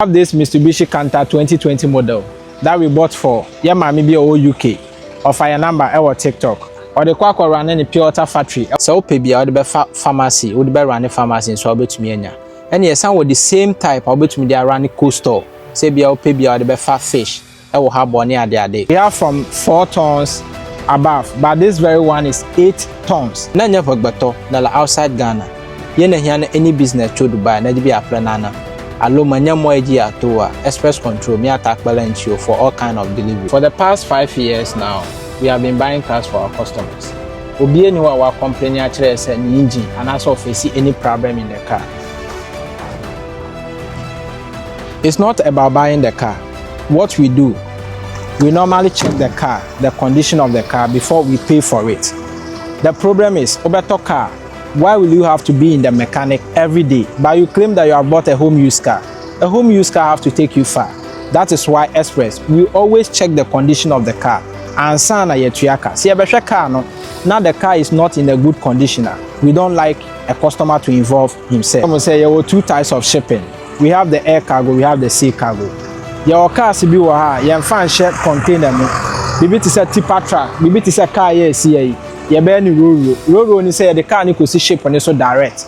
Have this Mitsubishi Canter 2020 model that we bought for maybe UK or fire number our TikTok or the quack run any pure water factory. So maybe or the pharmacy would be running pharmacy in so bet me and yes, some with the same type or bet me they are running coastal. Say be or the fat fish. I will have one near their day. We have from 4 tons above, but this very one is 8 tons. Nanya Pogbato, Nala outside Ghana. Yena any business to Dubai, not be a planana. Alumanya moeji atoa express control me attack balance you for all kind of delivery. For the past 5 years now, we have been buying cars for our customers. Obi any our company actually say engine and also face any problem in the car. It's not about buying the car. What we do, we normally check the car, the condition of the car before we pay for it. The problem is Obeto car. Why will you have to be in the mechanic every day? But you claim that you have bought a home use car. A home use car have to take you far. That is why Express, we always check the condition of the car. And sana yetuyaka. See a car no. Now the car is not in a good condition. We don't like a customer to involve himself. I'm gonna say there were 2 types of shipping. We have the air cargo, we have the sea cargo. Your car si bi wa ha, fan share container no. Bibi ti say tipper truck, bibi ti say car ye see ye be ni roro ni say the car ni ko si ship on so direct.